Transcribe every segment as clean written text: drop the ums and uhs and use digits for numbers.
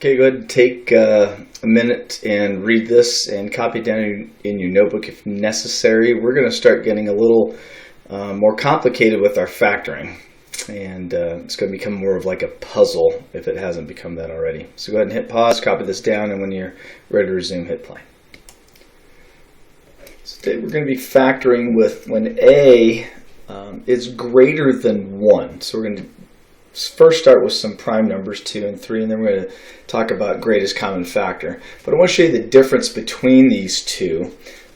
Okay, go ahead and take a minute and read this and copy it down in your notebook if necessary. We're going to start getting a little more complicated with our factoring, and it's going to become more of like a puzzle if it hasn't become that already. So go ahead and hit pause, copy this down, and when you're ready to resume, hit play. So today we're going to be factoring with when A is greater than 1. So we're going to first start with some prime numbers 2 and 3, and then we're going to talk about greatest common factor. But I want to show you the difference between these two.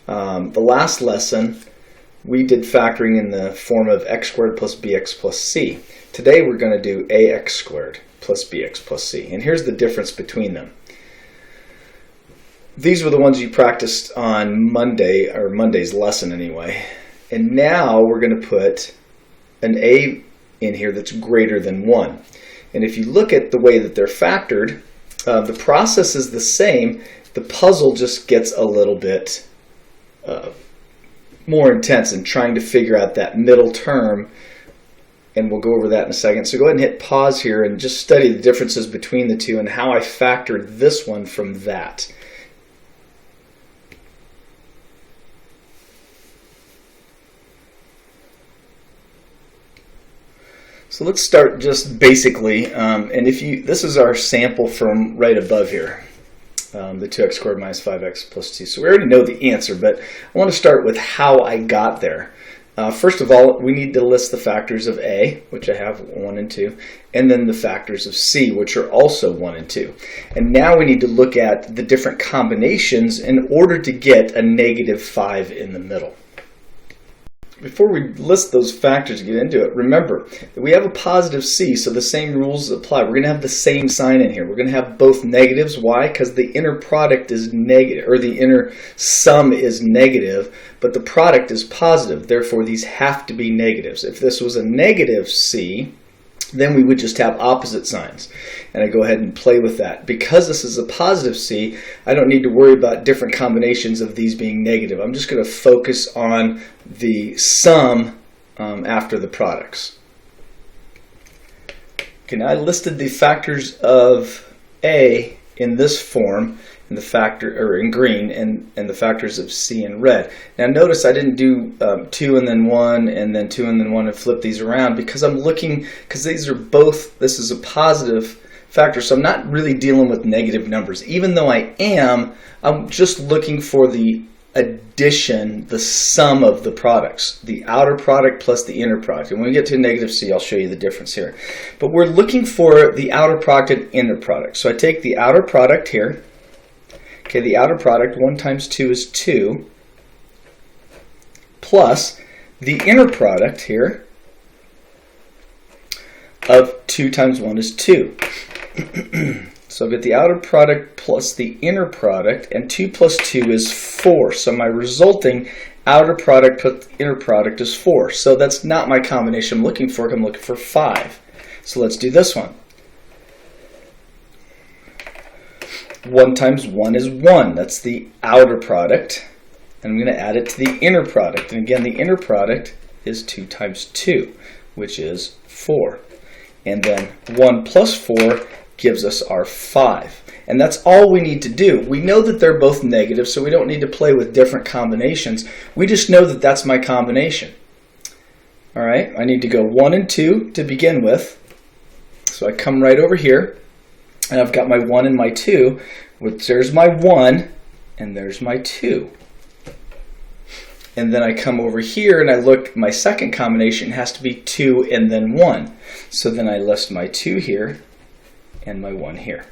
The last lesson we did factoring in the form of x squared plus bx plus c. Today we're going to do ax squared plus bx plus c, and here's the difference between them. These were the ones you practiced on Monday, or Monday's lesson anyway, and now we're going to put an a in here that's greater than 1. And if you look at the way that they're factored, the process is the same. The puzzle just gets a little bit more intense in trying to figure out that middle term, and we'll go over that in a second. So go ahead and hit pause here and just study the differences between the two and how I factored this one from that. So let's start just basically, and this is our sample from right above here, the 2x squared minus 5x plus 2. So we already know the answer, but I want to start with how I got there. First of all, we need to list the factors of A, which I have 1 and 2, and then the factors of C, which are also 1 and 2. And now we need to look at the different combinations in order to get a negative 5 in the middle. Before we list those factors and get into it, remember that we have a positive c, so the same rules apply. We're going to have the same sign in here. We're going to have both negatives. Why? Because the inner product is negative, or the inner sum is negative, but the product is positive. Therefore, these have to be negatives. If this was a negative c, then we would just have opposite signs. And I go ahead and play with that. Because this is a positive c, I don't need to worry about different combinations of these being negative. I'm just going to focus on the sum after the products. Okay, now I listed the factors of A in this form, and the factor, or in green, and the factors of C in red. Now notice I didn't do 2 and then 1 and then 2 and then 1 and flip these around, because I'm looking, because these are both, this is a positive factor, so I'm not really dealing with negative numbers. Even though I'm just looking for the addition, the sum of the products, the outer product plus the inner product. And when we get to negative c, I'll show you the difference here. But we're looking for the outer product and inner product. So I take the outer product here. Okay, the outer product, 1 times 2 is 2, plus the inner product here of 2 times 1 is 2. So I've got the outer product plus the inner product, and 2 plus 2 is 4. So my resulting outer product plus inner product is 4. So that's not my combination I'm looking for. I'm looking for 5. So let's do this one. 1 times 1 is 1. That's the outer product. And I'm going to add it to the inner product. And again, the inner product is 2 times 2, which is 4. And then 1 plus 4 gives us our 5. And that's all we need to do. We know that they're both negative, so we don't need to play with different combinations. We just know that that's my combination. All right, I need to go 1 and 2 to begin with. So I come right over here, and I've got my 1 and my 2, which there's my 1, and there's my 2. And then I come over here, and I look, my second combination has to be 2 and then 1. So then I list my 2 here, and my 1 here.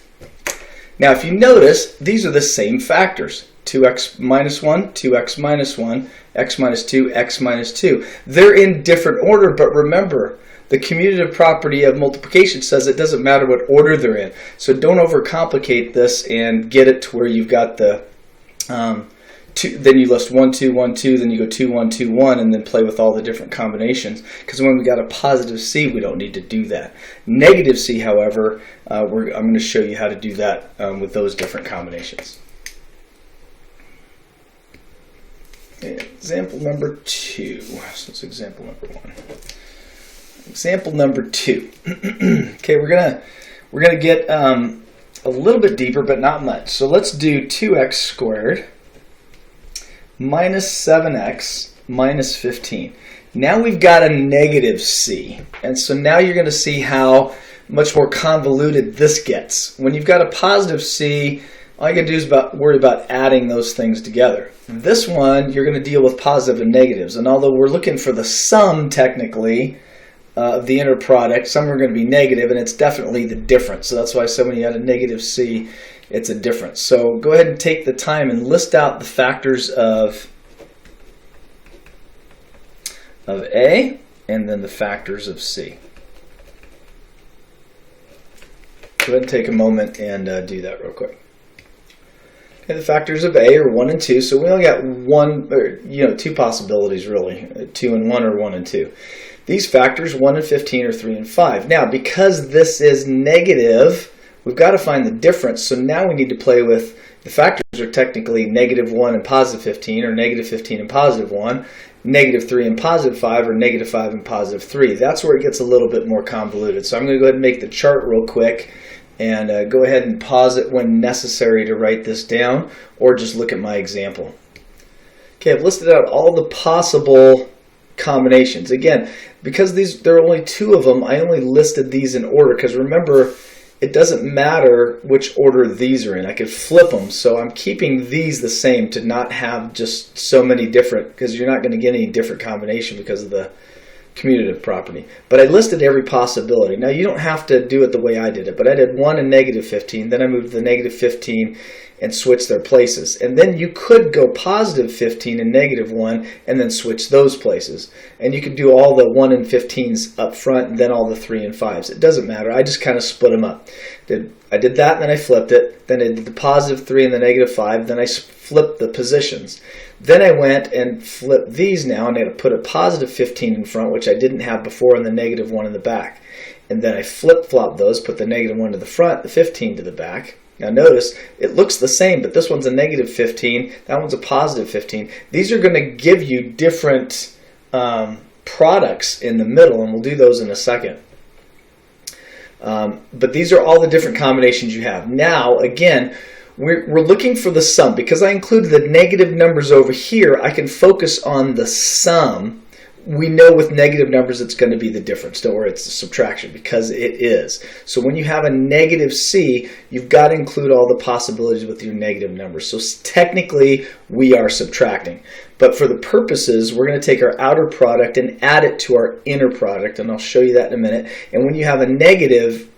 Now if you notice, these are the same factors. 2x minus 1, 2x minus 1, x minus 2, x minus 2. They're in different order, but remember, the commutative property of multiplication says it doesn't matter what order they're in. So don't overcomplicate this and get it to where you've got the, then you list 1, 2, 1, 2, then you go 2, 1, 2, 1, and then play with all the different combinations. Because when we got a positive c, we don't need to do that. Negative c, however, I'm going to show you how to do that with those different combinations. Example number 2. So it's example number 1. Example number 2. Okay, we're gonna get a little bit deeper, but not much. So let's do 2x squared minus 7x minus 15. Now we've got a negative c. And so now you're going to see how much more convoluted this gets. When you've got a positive c, all you got to do is worry about adding those things together. This one, you're going to deal with positive and negatives. And although we're looking for the sum, technically, of the inner product, some are going to be negative, and it's definitely the difference. So that's why I said when you add a negative c, it's a difference. So go ahead and take the time and list out the factors of A and then the factors of C. Go ahead and take a moment and do that real quick. Okay, the factors of A are 1 and 2, so we only got two possibilities really, 2 and 1 or 1 and 2. These factors, 1 and 15, are 3 and 5. Now, because this is negative, we've got to find the difference. So now we need to play with the factors are technically negative 1 and positive 15, or negative 15 and positive 1, negative 3 and positive 5, or negative 5 and positive 3. That's where it gets a little bit more convoluted. So I'm going to go ahead and make the chart real quick and go ahead and pause it when necessary to write this down, or just look at my example. Okay, I've listed out all the possible combinations. Again, because there are only 2 of them, I only listed these in order, because remember, it doesn't matter which order these are in. I could flip them, so I'm keeping these the same to not have just so many different, because you're not going to get any different combination because of the commutative property. But I listed every possibility. Now, you don't have to do it the way I did it, but I did 1 and negative 15, then I moved the negative 15 and switch their places. And then you could go positive 15 and negative 1 and then switch those places. And you could do all the 1 and 15s up front and then all the 3 and 5s. It doesn't matter. I just kind of split them up. I did that, and then I flipped it. Then I did the positive 3 and the negative 5. Then I flipped the positions. Then I went and flipped these now, and I put a positive 15 in front, which I didn't have before, and the negative 1 in the back. And then I flip-flopped those, put the negative 1 to the front, the 15 to the back. Now notice, it looks the same, but this one's a negative 15, that one's a positive 15. These are going to give you different products in the middle, and we'll do those in a second. But these are all the different combinations you have. Now, again, we're looking for the sum. Because I included the negative numbers over here, I can focus on the sum. We know with negative numbers it's going to be the difference. Don't worry, it's the subtraction, because it is. So when you have a negative c, you've got to include all the possibilities with your negative numbers. So technically, we are subtracting. But for the purposes, we're going to take our outer product and add it to our inner product, and I'll show you that in a minute. And when you have a negative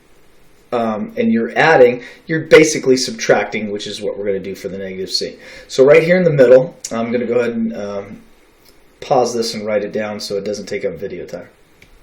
and you're adding, you're basically subtracting, which is what we're going to do for the negative c. So right here in the middle, I'm going to go ahead and pause this and write it down so it doesn't take up video time.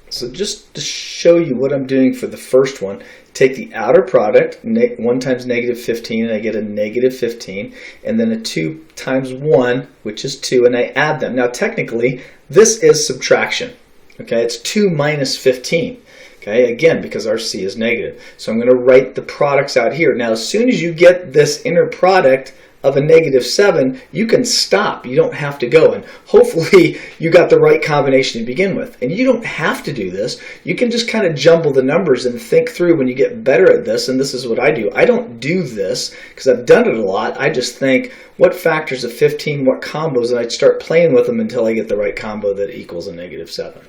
So just to show you what I'm doing for the first one, take the outer product, 1 times negative 15, and I get a negative 15, and then a 2 times 1, which is 2, and I add them. Now technically, this is subtraction. Okay, it's 2 minus 15. Okay, again, because our c is negative. So I'm going to write the products out here. Now, as soon as you get this inner product of a negative 7, you can stop. You don't have to go. And hopefully you got the right combination to begin with. And you don't have to do this. You can just kind of jumble the numbers and think through when you get better at this. And this is what I do. I don't do this because I've done it a lot. I just think, what factors of 15, what combos, and I'd start playing with them until I get the right combo that equals a negative 7.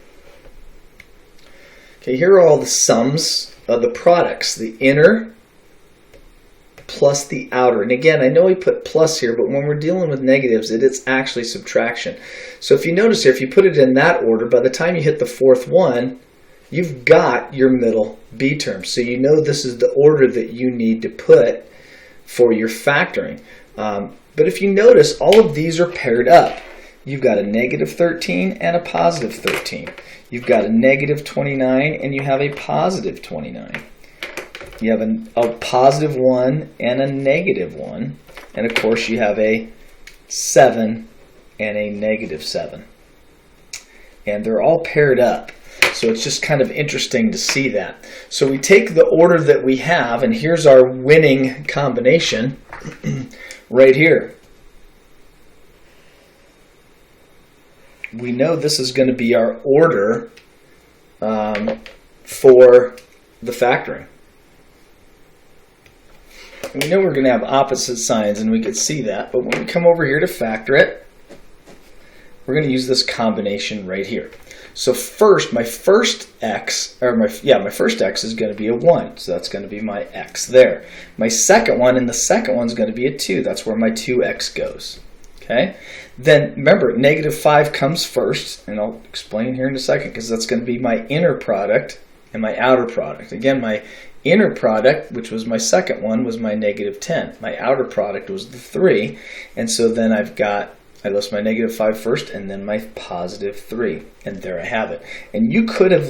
Okay, here are all the sums of the products. The inner plus the outer. And again, I know we put plus here, but when we're dealing with negatives, it's actually subtraction. So if you notice here, if you put it in that order, by the time you hit the fourth one, you've got your middle b term. So you know this is the order that you need to put for your factoring. But if you notice, all of these are paired up. You've got a negative 13 and a positive 13. You've got a negative 29 and you have a positive 29. You have a positive 1 and a negative 1. And of course you have a 7 and a negative 7. And they're all paired up. So it's just kind of interesting to see that. So we take the order that we have, and here's our winning combination right here. We know this is going to be our order for the factoring. we know we're going to have opposite signs, and we could see that. But when we come over here to factor it, we're going to use this combination right here. So first, my first x is going to be a 1. So that's going to be my x there. My second one, and the second one is going to be a 2. That's where my 2x goes. Okay. Then remember, -5 comes first, and I'll explain here in a second, because that's going to be my inner product and my outer product. Again, my inner product, which was my second one, was my -10. My outer product was the 3, and so then I list my -5 first, and then my +3, and there I have it. And you could have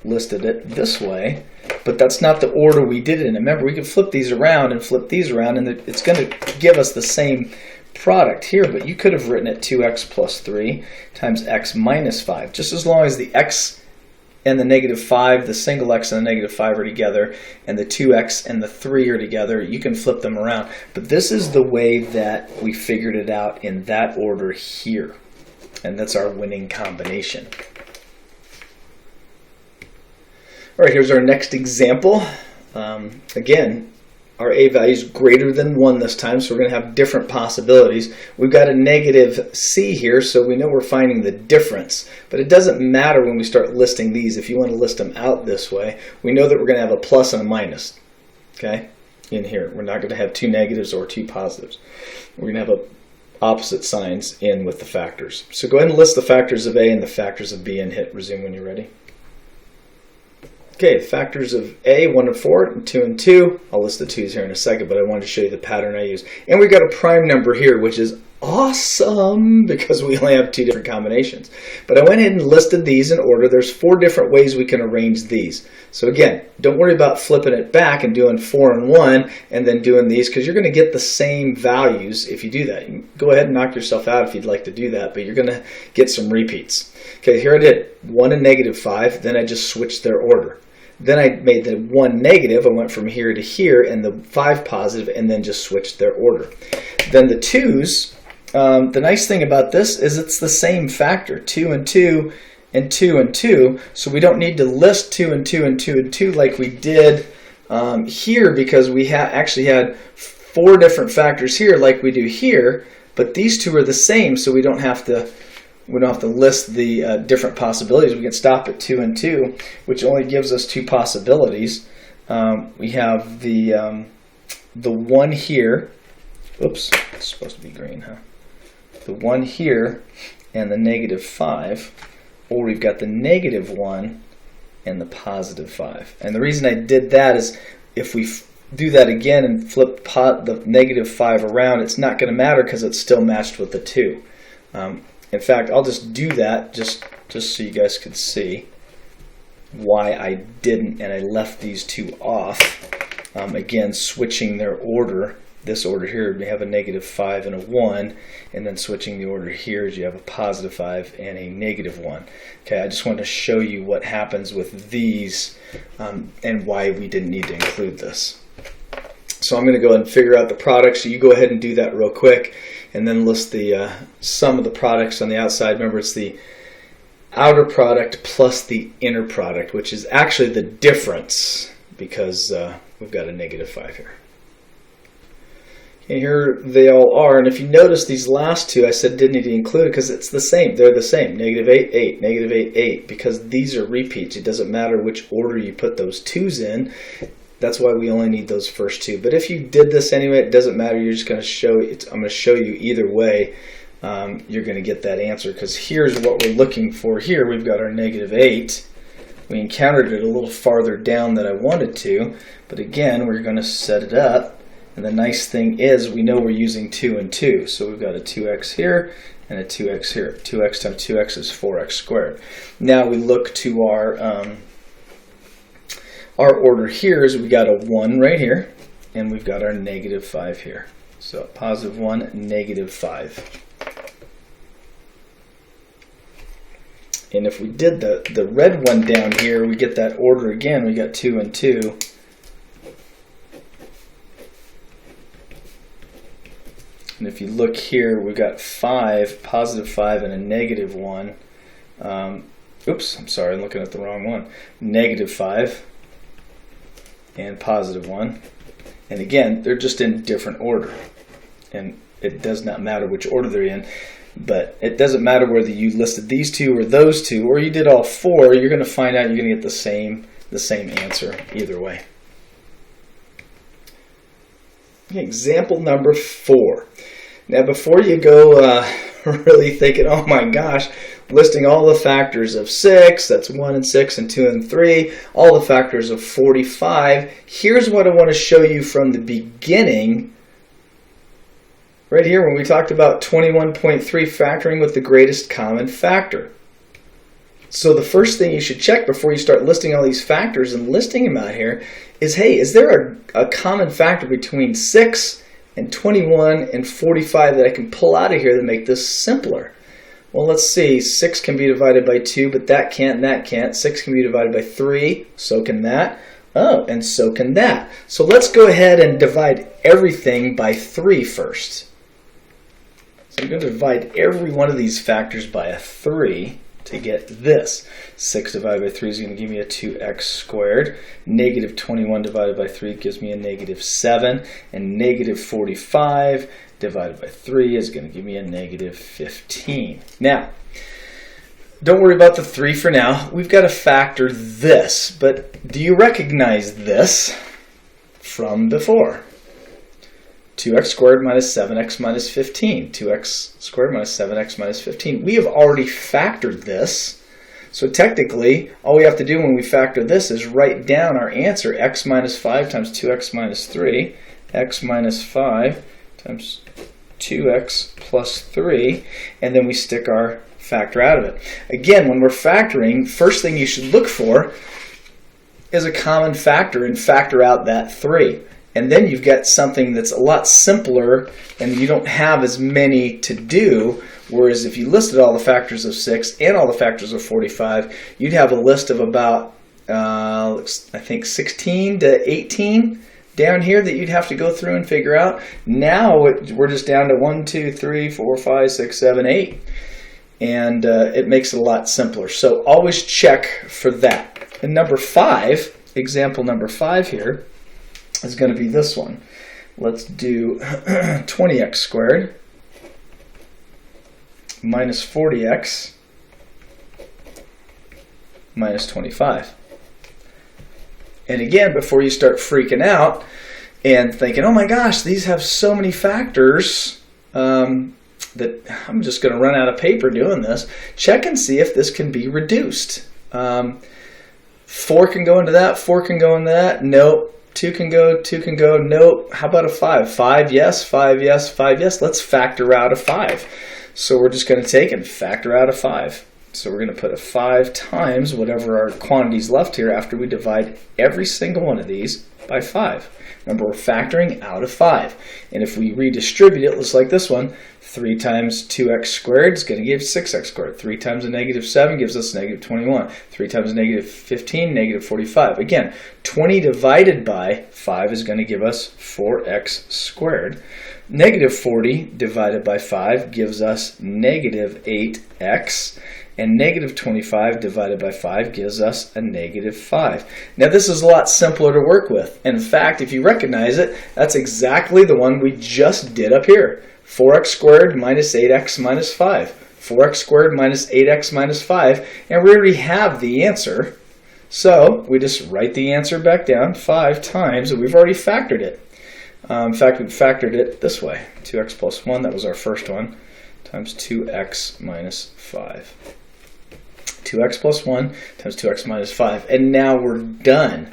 listed it this way, but that's not the order we did it in. Remember, we could flip these around and flip these around, and it's going to give us the same product here, but you could have written it 2x plus 3 times x minus 5, just as long as the x and the -5, the single x and the -5 are together, and the 2x and the 3 are together. You can flip them around. But this is the way that we figured it out in that order here. And that's our winning combination. All right, here's our next example. Again, our a value is greater than 1 this time, so we're going to have different possibilities. We've got a -c here, so we know we're finding the difference. But it doesn't matter when we start listing these. If you want to list them out this way, we know that we're going to have a plus and a minus, okay, in here. We're not going to have two negatives or two positives. We're going to have opposite signs in with the factors. So go ahead and list the factors of A and the factors of B and hit resume when you're ready. Okay, factors of A, 1 and 4, and 2 and 2. I'll list the 2's here in a second, but I wanted to show you the pattern I use. And we've got a prime number here, which is awesome because we only have 2 different combinations. But I went ahead and listed these in order. There's 4 different ways we can arrange these. So again, don't worry about flipping it back and doing 4 and 1 and then doing these, because you're going to get the same values if you do that. You can go ahead and knock yourself out if you'd like to do that, but you're going to get some repeats. Okay, here I did 1 and -5, then I just switched their order. Then I made the 1 negative, I went from here to here, and the 5 positive, and then just switched their order. Then the 2's, the nice thing about this is it's the same factor, 2 and 2 and 2 and 2, so we don't need to list 2 and 2 and 2 and 2 like we did here, because we actually had 4 different factors here like we do here, but these 2 are the same, so we don't have to list the different possibilities. We can stop at 2 and 2, which only gives us 2 possibilities. We have the 1 here. Oops, it's supposed to be green, huh? The 1 here and the -5, or we've got the -1 and the +5. And the reason I did that is if we do that again and flip the -5 around, it's not going to matter because it's still matched with the 2. In fact, I'll just do that just so you guys could see why I didn't, and I left these 2 off. Again, switching their order. This order here, we have a -5 and a 1, and then switching the order here is you have a +5 and a -1. Okay, I just wanted to show you what happens with these and why we didn't need to include this. So I'm going to go ahead and figure out the product, so you go ahead and do that real quick. And then list the sum of the products on the outside. Remember, it's the outer product plus the inner product, which is actually the difference because we've got a -5 here. And here they all are. And if you notice these last 2, I said didn't need to include it because it's the same. They're the same. -8, 8, -8, 8. Because these are repeats. It doesn't matter which order you put those 2's in. That's why we only need those first 2. But if you did this anyway, it doesn't matter. You're just going to show it. I'm going to show you either way. You're going to get that answer, because here's what we're looking for. Here we've got our -8. We encountered it a little farther down than I wanted to, but again we're going to set it up. And the nice thing is we know we're using 2 and 2, so we've got a 2x here and a 2x here. 2x times 2x is 4x squared. Now we look to our order here is we got a 1 right here, and we've got our -5 here. So +1, -5. And if we did the red one down here, we get that order again. We got 2 and 2. And if you look here, we've got 5, +5, and a -1. Oops, I'm sorry, I'm looking at the wrong one. -5. And +1, And again, they're just in different order. And it does not matter which order they're in. But it doesn't matter whether you listed these two or those two, or you did all four, you're going to find out you're going to get the same answer either way. Okay, example number 4. Now before you go really thinking, oh my gosh, listing all the factors of 6, that's 1 and 6 and 2 and 3, all the factors of 45, here's what I want to show you from the beginning. Right here when we talked about 21.3 factoring with the greatest common factor. So the first thing you should check before you start listing all these factors and listing them out here is, hey, is there a common factor between 6 and 21 and 45 that I can pull out of here to make this simpler? Well, let's see. 6 can be divided by 2, but that can't and that can't. 6 can be divided by 3, so can that. Oh, and so can that. So let's go ahead and divide everything by 3 first. So I'm going to divide every one of these factors by a 3 to get this. 6 divided by 3 is going to give me a 2x squared. Negative 21 divided by 3 gives me a negative 7. And negative 45 divided by 3 is going to give me a negative 15. Now, don't worry about the 3 for now. We've got to factor this. But do you recognize this from before? 2x squared minus 7x minus 15. 2x squared minus 7x minus 15. We have already factored this. So technically, all we have to do when we factor this is write down our answer, x minus 5 times 2x minus 3. X minus 5 times 2x plus 3. And then we stick our factor out of it. Again, when we're factoring, first thing you should look for is a common factor and factor out that 3. And then you've got something that's a lot simpler and you don't have as many to do. Whereas if you listed all the factors of 6 and all the factors of 45, you'd have a list of about, I think, 16 to 18 down here that you'd have to go through and figure out. Now we're just down to 1, 2, 3, 4, 5, 6, 7, 8. And it makes it a lot simpler. So always check for that. And number 5, example number 5 here, is going to be this one. Let's do 20x squared minus 40x minus 25. And again, before you start freaking out and thinking, oh my gosh, these have so many factors that I'm just going to run out of paper doing this, check and see if this can be reduced. 4 can go into that, 4 can go into that, nope. 2 can go, 2 can go, nope. How about a 5? 5, yes, 5, yes, 5, yes. Let's factor out a 5. So we're just going to take and factor out a 5. So we're going to put a 5 times whatever our quantities left here after we divide every single one of these by 5. Remember, we're factoring out a 5. And if we redistribute it, looks like this one. 3 times 2x squared is going to give 6x squared. 3 times a negative 7 gives us negative 21. 3 times a negative 15, negative 45. Again, 20 divided by 5 is going to give us 4x squared. Negative 40 divided by 5 gives us negative 8x. And negative 25 divided by 5 gives us a negative 5. Now this is a lot simpler to work with. In fact, if you recognize it, that's exactly the one we just did up here. 4x squared minus 8x minus 5. 4x squared minus 8x minus 5. And we already have the answer. So we just write the answer back down 5 times, and we've already factored it. In fact, we factored it this way. 2x plus 1, that was our first one, times 2x minus 5. 2x plus 1 times 2x minus 5. And now we're done.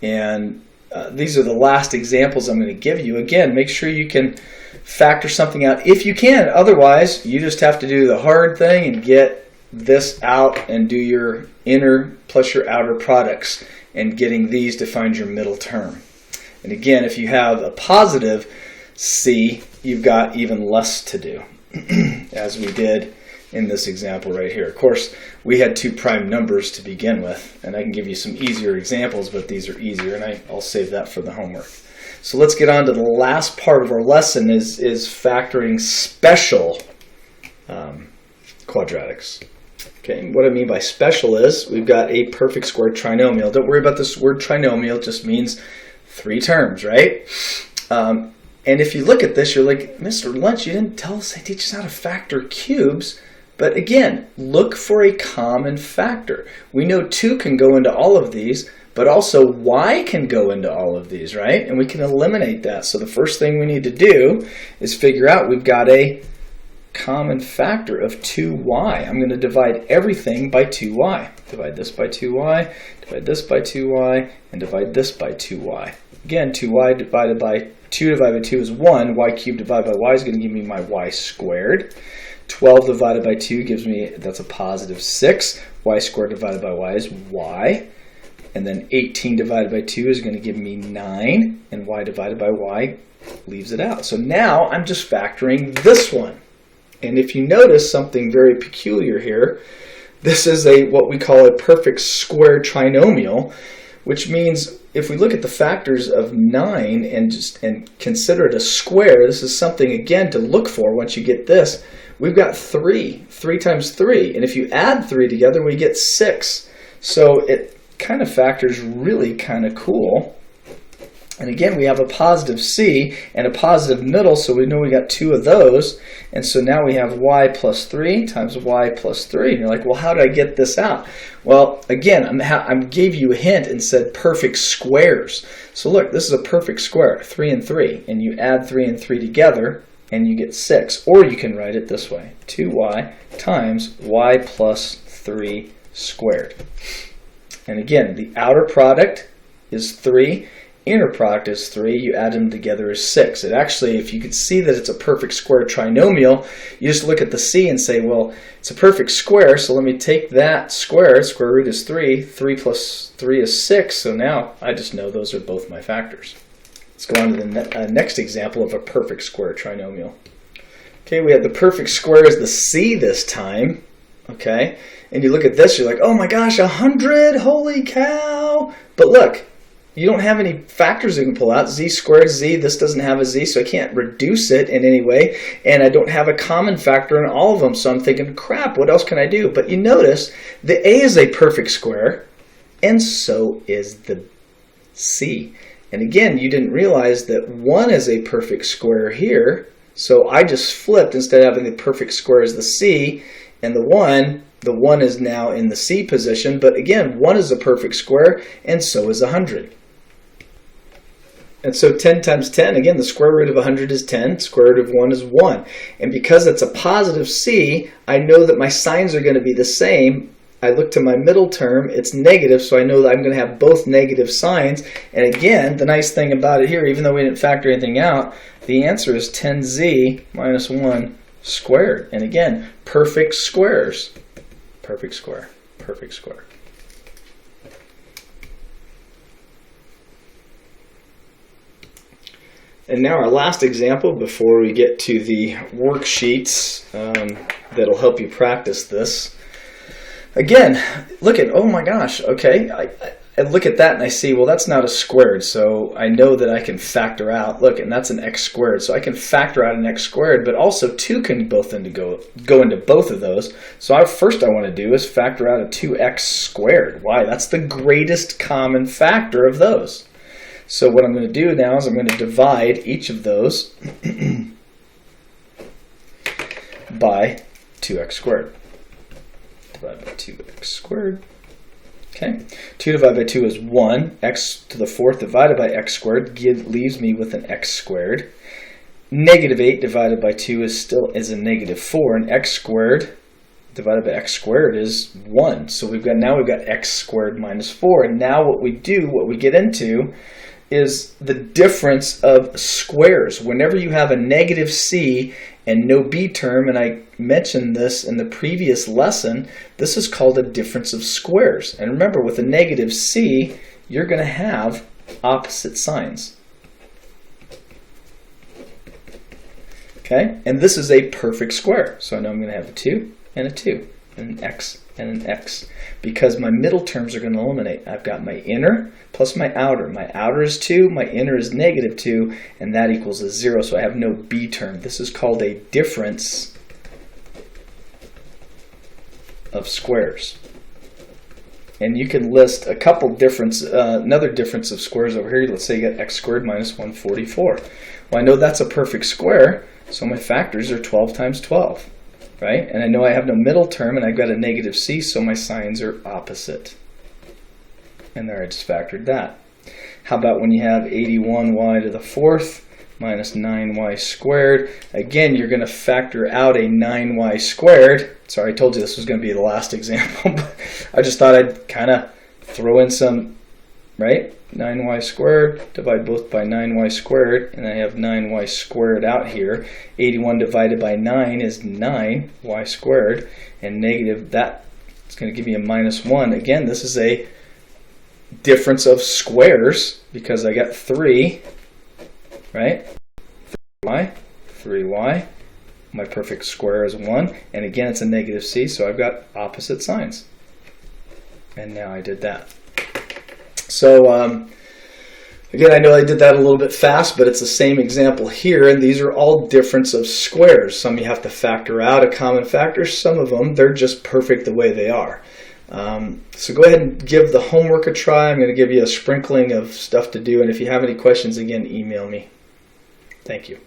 And these are the last examples I'm going to give you. Again, make sure you can factor something out if you can. Otherwise, you just have to do the hard thing and get this out and do your inner plus your outer products and getting these to find your middle term. And again, if you have a positive C, you've got even less to do, as we did in this example right here. Of course, we had 2 prime numbers to begin with, and I can give you some easier examples, but these are easier, and I'll save that for the homework. So let's get on to the last part of our lesson is factoring special quadratics. Okay, what I mean by special is we've got a perfect squared trinomial. Don't worry about this word trinomial, it just means 3 terms, right? And if you look at this, you're like, Mr. Lunch, you didn't tell us they teach us how to factor cubes. But again, look for a common factor. We know 2 can go into all of these, but also y can go into all of these, right? And we can eliminate that. So the first thing we need to do is figure out we've got a common factor of 2y. I'm going to divide everything by 2y. Divide this by 2y, divide this by 2y, and divide this by 2y. Again, 2y divided by 2 is 1. Y cubed divided by y is going to give me my y squared. 12 divided by 2 gives me, that's a positive 6. Y squared divided by y is y. And then 18 divided by 2 is going to give me 9. And y divided by y leaves it out. So now I'm just factoring this one. And if you notice something very peculiar here, this is what we call a perfect square trinomial, which means if we look at the factors of 9 and consider it a square, this is something, again, to look for once you get this. We've got 3. 3 times 3. And if you add 3 together, we get 6. So it kind of factors really kind of cool. And again, we have a positive c and a positive middle, so we know we got 2 of those. And so now we have y plus 3 times y plus 3. And you're like, well, how did I get this out? Well, again, I gave you a hint and said perfect squares. So look, this is a perfect square, 3 and 3. And you add 3 and 3 together, and you get 6. Or you can write it this way, 2y times y plus 3 squared. And again, the outer product is 3. Inner product is 3, you add them together is 6. It actually, if you could see that it's a perfect square trinomial, you just look at the c and say, well, it's a perfect square, so let me take that square root is 3, 3 plus 3 is 6, so now I just know those are both my factors. Let's go on to the next example of a perfect square trinomial. Okay, we have the perfect square as the c this time, okay? And you look at this, you're like, oh my gosh, 100, holy cow! But look, you don't have any factors you can pull out. Z squared, z, this doesn't have a z, so I can't reduce it in any way. And I don't have a common factor in all of them, so I'm thinking, crap, what else can I do? But you notice, the a is a perfect square, and so is the c. And again, you didn't realize that 1 is a perfect square here, so I just flipped. Instead of having the perfect square as the c, and the 1 is now in the c position. But again, 1 is a perfect square, and so is 100. And so 10 times 10, again, the square root of 100 is 10. Square root of 1 is 1. And because it's a positive c, I know that my signs are going to be the same. I look to my middle term, it's negative, so I know that I'm going to have both negative signs. And again, the nice thing about it here, even though we didn't factor anything out, the answer is 10z minus 1 squared. And again, perfect squares. Perfect square. Perfect square. And now our last example before we get to the worksheets that'll help you practice this. Again, look at, oh my gosh, okay, I look at that and I see, well, that's not a squared, so I know that I can factor out, look, and that's an x squared, so I can factor out an x squared, but also 2 can go into both of those. So first I want to do is factor out a 2x squared. Why? That's the greatest common factor of those. So what I'm going to do now is I'm going to divide each of those by 2x squared. Divide by 2x squared. Okay, 2 divided by 2 is 1. X to the 4th divided by x squared leaves me with an x squared. Negative 8 divided by 2 is a negative 4, and x squared divided by x squared is 1. So now we've got x squared minus 4. And now what we get into is the difference of squares. Whenever you have a negative c and no b term, and I mentioned this in the previous lesson, this is called a difference of squares. And remember, with a negative c, you're going to have opposite signs. Okay, and this is a perfect square. So I know I'm going to have a 2 and a 2, and an x and an x. Because my middle terms are going to eliminate. I've got my inner plus my outer. My outer is 2, my inner is negative 2, and that equals a 0, so I have no b term. This is called a difference of squares. And you can list a couple another difference of squares over here. Let's say you got x squared minus 144. Well, I know that's a perfect square, so my factors are 12 times 12, right? And I know I have no middle term, and I've got a negative c, so my signs are opposite. And there I just factored that. How about when you have 81y to the fourth minus 9y squared? Again, you're going to factor out a 9y squared. Sorry, I told you this was going to be the last example, but I just thought I'd kind of throw in some, right? 9y squared, divide both by 9y squared, and I have 9y squared out here. 81 divided by 9 is 9y squared, and negative that, it's going to give me a minus 1. Again, this is a difference of squares because I got 3, right? 3y. My perfect square is 1. And again, it's a negative c, so I've got opposite signs. And now I did that. So, again, I know I did that a little bit fast, but it's the same example here. And these are all difference of squares. Some you have to factor out a common factor. Some of them, they're just perfect the way they are. So go ahead and give the homework a try. I'm going to give you a sprinkling of stuff to do. And if you have any questions, again, email me. Thank you.